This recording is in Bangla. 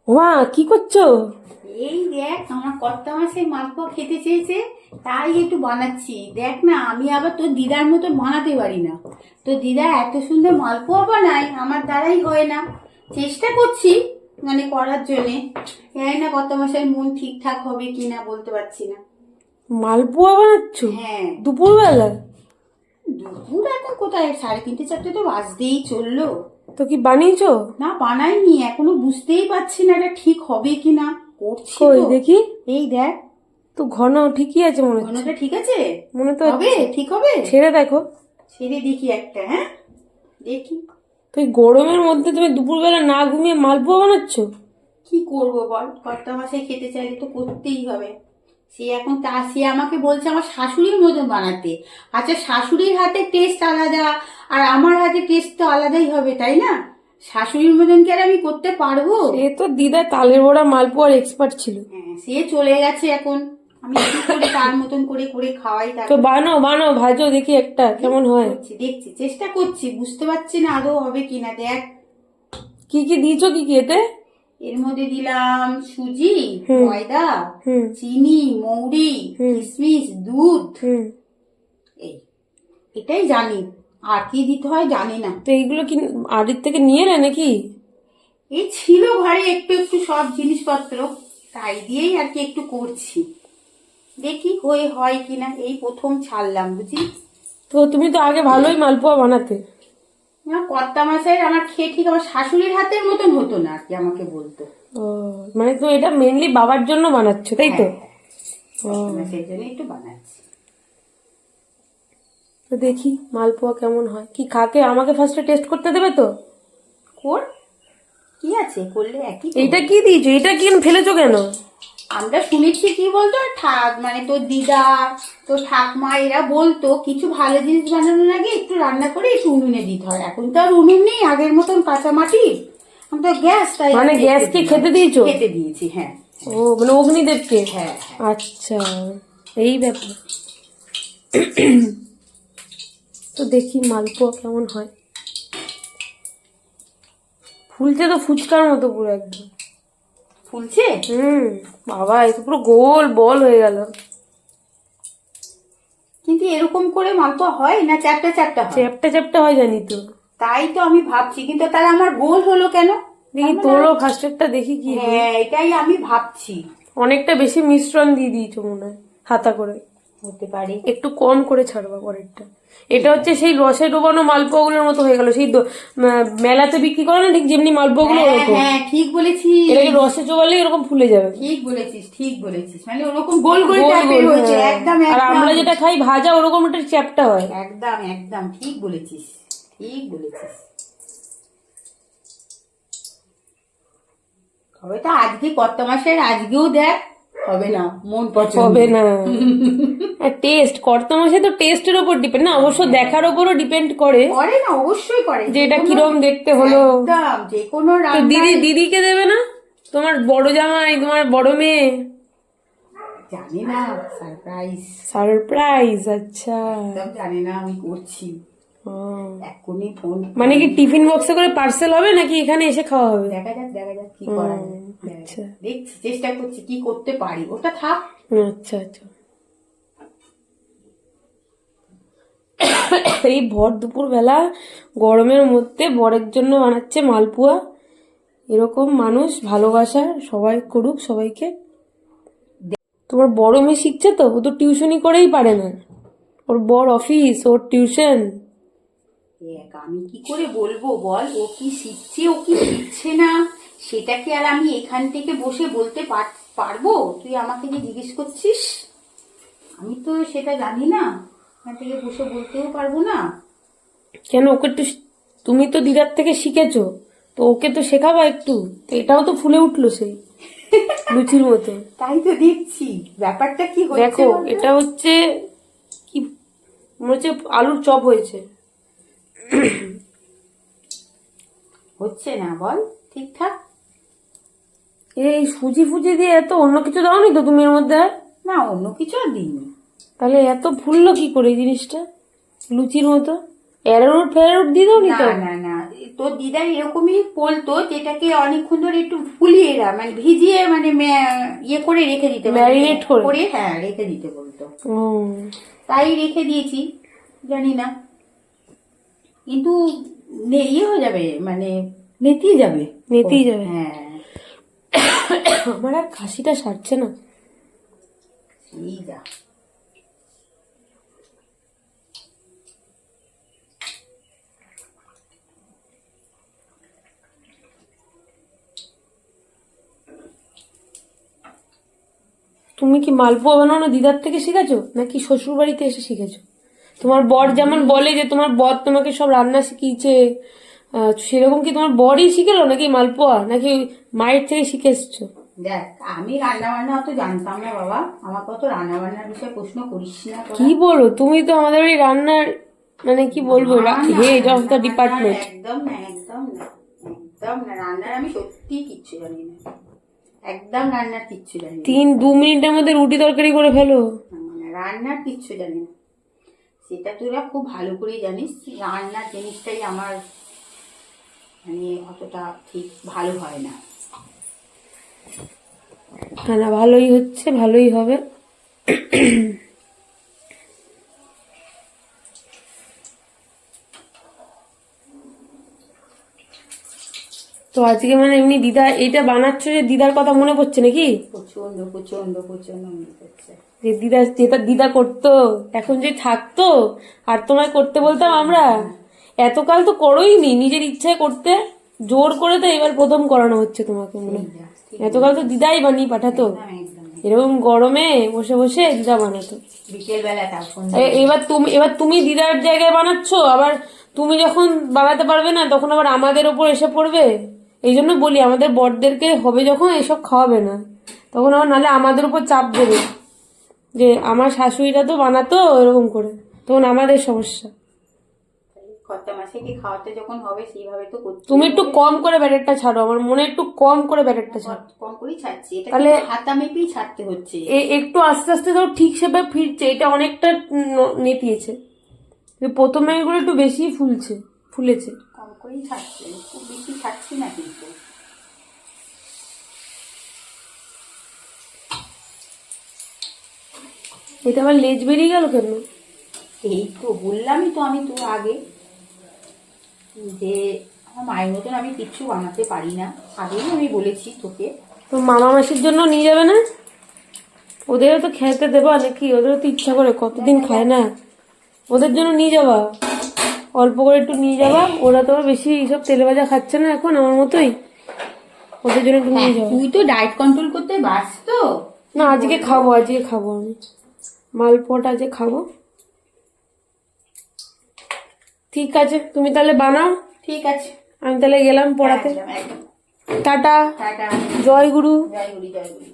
ওমা, কি করছো? এই দেখ আমার কর্তা মাসে মালপোয়া খেতে চেয়েছে, তাই একটু বানাচ্ছি। দেখ না, আমি আবার তোর দিদার মতো বানাতে পারি না। তো দিদা এত সুন্দর মালপোয়া বানায়, আমার দ্বারাই হয় না। চেষ্টা করছি মানে করার জন্যে। জানি না কর্তা মাসের মন ঠিকঠাক হবে কিনা, বলতে পারছি না। মালপোয়া বানাচ্ছো হ্যাঁ, দুপুরবেলা? দুপুর এখন কোথায়, 3:30 4টা তো বাজতেই চললো। তো কি বানিয়েছো? না, বানাইনি এখনো, বুঝতেই পারছি না এটা ঠিক হবে কিনা। করছি কই তো। দেখি। এই দেখ, তো ঘন ঠিকই আছে মনে হচ্ছে। ঘনটা ঠিক আছে? মনে তো হবে, হচ্ছে। ঠিক হবে। ছেড়ে দেখো। ছেড়ে দেখি একটা, হ্যাঁ দেখি। তো এই গরমের মধ্যে তুমি দুপুরবেলা না ঘুমিয়ে মালপোয়া বানাচ্ছো? কি করব বল, কর্তা মশাই খেতে চাইলে তো করতেই হবে। সে আমাকে বলছে আমার শাশুড়ির মতো বানাতে। আচ্ছা, শাশুড়ির হাতে টেস্ট আলাদা আর আমার হাতে টেস্ট তো আলাদাই হবে, তাই না? শাশুড়ির মতন কি আর আমি করতে পারবো? সে তো দিদা তালের বড়া মালপোয়ার এক্সপার্ট ছিল। হ্যাঁ, সে চলে গেছে এখন। আমি কি করে তার মতন করে করে খাওয়াই তো তাকে। বানাও বানাও, ভাজো দেখি একটা কেমন হয়। করছি, দেখছি, চেষ্টা করছি, বুঝতে পারছি না আদৌ হবে কিনা। দেখ, কি কি দিয়েছো, কি কি এতে? এর মধ্যে দিলাম সুজি, ময়দা, হুম চিনি, মৌরি, কিশমিশ, দুধ। হুম এই এটাই জানি, আর কি দিতে হয় জানি না। তো এইগুলো কি আড়ির থেকে নিয়ে এলে নাকি? এই ছিল ঘরে একটু একটু সব জিনিসপত্র, তাই দিয়েই আর কি একটু করছি। দেখি হয় কিনা, এই প্রথম ছাড়লাম বুঝি। তো তুমি তো আগে ভালোই মালপোয়া বানাতে। না, কর্তা মাছের আমার খেয়ে ঠিক আমার শাশুড়ির হাতের মতন হতো না আর কি, আমাকে বলতো। ও, মানে তুমি এটা মেনলি বাবার জন্য বানাচ্ছো তাই তো? হ্যাঁ, কর্তা মাছের জন্য একটু বানাচ্ছি। তো দেখি মালপোয়া কেমন হয়। কি খাকে আমাকে ফার্স্টে টেস্ট করতে দেবে তো? কর, কি আছে, করলে একই তো। এইটা কি দিয়েছো? এটা কি ফেলেছো কেন? আমরা শুনেছি কি বলতো, মানে তোর দিদা, তোর ঠাকমা এরা বলতো কিছু ভালো জিনিস বানানোর আগে একটু রান্না করে একটু উনুনে দিতে হয়। এখন তো আর উনুন নেই আগের মতন কাঁচা মাটি, এখন তো গ্যাস, তাই মানে আর গ্যাস কি খেতে দিয়েছো? খেতে দিয়েছি, হ্যাঁ। ও, মানে অগ্নিদেবকে। হ্যাঁ, আচ্ছা, এই ব্যাপার। তো দেখি মালপোয়া কেমন হয়। ফুলছে তো ফুচকার মতো পুরো একদম। ফুলছে। বাবা, এ তো পুরো গোল বল হয়ে গেল। কিন্তু এরকম করে মালপোয়া হয় না চ্যাপটা চ্যাপটা হয়? চ্যাপটা চ্যাপটা হয় জানি তো। তাই তো আমি ভাবছি, কিন্তু তাহলে আমার গোল হলো কেন? দেখি তার মানে তোরও ফার্স্টেরটা দেখি কি হয়। হ্যাঁ, এটাই আমি ভাবছি। অনেকটা বেশি মিশ্রণ দিয়ে দিয়েছো মনে হয়, হাতা করে। হতে পারে। একটু কম করে ছাড়বা পরেরটা। এটা হচ্ছে সেই রসে ডোবানো মালপোয়াগুলোর মতো হয়ে গেল, সেই মেলাতে বিক্রি করে না ঠিক যেমনি মালপোয়াগুলো হ্যাঁ ওরকম। হ্যাঁ, ঠিক বলেছিস। এটাকে রসে চোবালে এরকম ফুলে যাবে। ঠিক বলেছিস, ঠিক বলেছিস, মানে ওরকম গোল গোল গোল টাইপের গোল, হয়েছে, হ্যাঁ। একদম আর একদম। আমরা যেটা খাই ভাজা, ওরকম একটা চ্যাপটা হয়। একদম একদম ঠিক বলেছিস, ঠিক বলেছিস। হবে তো আজকে, কত মাসের আজকেও দেখ, হবে না মন পছন্দ হবে না। টেস্ট, কর্তা মশাই তো টেস্টের ওপর ডিপেন্ড না, অবশ্য দেখার ওপরও ডিপেন্ড করে করে না, অবশ্যই করে। যে এটা কিরম দেখতে হলো। একদম, যে কোনো তো রান্নায়। দিদিকে দেবে না? তোমার বড় জামাই, তোমার বড় মেয়ে। জানি না, সারপ্রাইজ। সারপ্রাইজ, আচ্ছা। একদম জানি না, আমি করছি ও, এক্ষুনি ফোন। মানে কি টিফিন বক্সে করে পার্সেল হবে নাকি এখানে এসে খাওয়া হবে? দেখা যাক, দেখা যাক কি করা যায়। আচ্ছা দেখছি, চেষ্টা করছি কি করতে পারি, ওটা থাক। আচ্ছা আচ্ছা। এই ভর দুপুর বেলা গরমের মধ্যে বরের জন্য বানাচ্ছে মালপোয়া। এরকম মানুষ ভালোবাসা সবাই করুক সবাইকে। তোমার বড় মেয়ে শিখছে তো, ও তো টিউশনি করেই পারে না। ওর বর অফিস, ওর টিউশন। দেখ, আমি কি করে বলবো বল, ও কি শিখছে ও কি শিখছে না, সেটা কি আর আমি এখান থেকে বসে বলতে পারবো? তুই আমাকে যে জিজ্ঞেস করছিস, আমি তো সেটা জানি না, এখান থেকে বসে বলতেও পারবো না। কেন, ওকে একটু, তুমি তো দিদার থেকে শিখেছো, তো ওকে তো শেখাবা একটু। তো এটাও তো ফুলে উঠলো সেই লুচির মতো। তাই তো দেখছি, ব্যাপারটা কি হচ্ছে দেখো, বলতো? এটা হচ্ছে কি, মনে হচ্ছে আলুর চপ হয়েছে। হচ্ছে না বল ঠিকঠাক। এই সুজি ফুজি দিয়ে এত অন্য কিছু দাওনি তো তুমি এর মধ্যে আর? না, অন্য কিছু আর দিইনি। তাহলে এত ফুললো কি করে এই জিনিসটা লুচির মতো? অ্যারোরুট ফ্যারোরুট দিয়ে দাওনি না তো? না না, তোর দিদা এরকমই বলতো, যেটাকে অনেকক্ষণ ধরে একটু ফুলিয়ে মানে ভিজিয়ে মানে ইয়ে করে রেখে দিতে, ম্যারিনেট করে। হ্যাঁ রেখে দিতে বলতো। ও তাই রেখে দিয়েছি, জানি না কিন্তু ইয়ে হয়ে যাবে, মানে নেতিয়ে যাবে। নেতিয়ে যাবে। হ্যাঁ আমার আর কাশিটা সারছে না। এই যা, তুমি কি মালপোয়া বানানো দিদার থেকে শিখেছো নাকি শ্বশুর বাড়িতে এসে শিখেছো? তোমার বর যেমন বলে যে তোমার বর তোমাকে সব রান্না শিখিয়েছে, সেরকম কি তোমার বরই শিখেলো নাকি মালপোয়া, নাকি মায়ের থেকে শিখে এসছো? দেখ আমি রান্না বান্না অত জানতাম না বাবা, আমাকে অত রান্না বান্নার বিষয়ে প্রশ্ন করিস না তোরা। কি বলো, তুমি তো আমাদের ওই রান্নার মানে কি বলবো হেড অফ দ্য ডিপার্টমেন্ট। একদম না, একদম না, একদম না, রান্নার আমি সত্যি কিচ্ছু জানি না, একদম রান্নার কিচ্ছু জানি না। 2 মিনিটের মধ্যে রুটি তরকারি করে ফেলো। মানে রান্নার কিচ্ছু জানি না, সেটা তোরা খুব ভালো করেই জানিস। রান্নার জিনিসটাই আমার মানে অতটা ঠিক ভালো হয় না। হ্যাঁ না, ভালোই হচ্ছে, ভালোই হবে। তো আজকে মানে এমনি দিদা এইটা বানাচ্ছো যে দিদার কথা মনে পড়ছে নাকি? প্রচন্ড প্রচন্ড প্রচন্ড মনে করছে যে দিদা, যেটা দিদা করতো এখন যে থাকতো আর তোমায় করতে বলতাম আমরা, এতকাল তো করোই নি, নিজের ইচ্ছায় করতে, জোর করে তো এবার প্রথম করানো হচ্ছে তোমাকে মনে হয়। এতকাল তো দিদাই বানিয়ে পাঠাতো, একদম। এরকম গরমে বসে বসে দিদা বানাতো। বিকেল বেলা এবার তুমি দিদার জায়গায় বানাচ্ছ, আবার তুমি যখন বানাতে পারবে না তখন আবার আমাদের ওপর এসে পড়বে। এই জন্য বলি আমাদের বড়দেরকে হবে যখন এসব খাওয়াবে না, তখন আবার নাহলে আমাদের উপর চাপ দেবে যে আমার শাশুড়িরা তো বানাতো এরকম করে, তখন আমাদের সমস্যা। কর্তা মাসে কি খাওয়াতে যখন হবে সেইভাবে তো করতে তুমি একটু কম করে ব্যাটারটা ছাড়ো, আমার মনে একটু কম করে ব্যাটারটা ছাড়ো। কম করেই ছাড়ছি, এটা তাহলে হাতা মেপেই ছাড়তে হচ্ছে। একটু আস্তে আস্তে ধর ঠিক সেভাবে ফিরছে, এটা অনেকটা নেতিয়েছে, প্রথমে এগুলো একটু বেশি ফুলেছে। কম করেই ছাড়ছে, খুব বেশি ছাড়ছি না কিন্তু। এটা আবার লেজ বেরিয়ে গেল কেন? এই তো বললামই তো আমি তোর আগে যে আমার মায়ের মতন আমি কিচ্ছু বানাতে পারি না, আগেই আমি বলেছি তোকে। তো মামা মাসির জন্য নিয়ে যাবে না? ওদেরও তো খেতে দেবা নাকি? ওদেরও তো ইচ্ছা করে, কতদিন খায় না। ওদের জন্য নিয়ে যাবা, অল্প করে একটু নিয়ে যাবা। ওরা তো বেশি এইসব তেলে ভাজা খাচ্ছে না এখন, আমার মতোই। ওদের জন্য একটু নিয়ে যাবা। তুই তো ডায়েট কন্ট্রোল করতে পারস তো। না আজকে খাবো আমি মালপোয়াটা আজকে খাবো। ঠিক আছে, তুমি তাহলে বানাও। ঠিক আছে, আমি তাহলে গেলাম পড়াতে। একদম একদম। Tata, tata. জয় গুরু। জয় গুরু, জয় গুরু।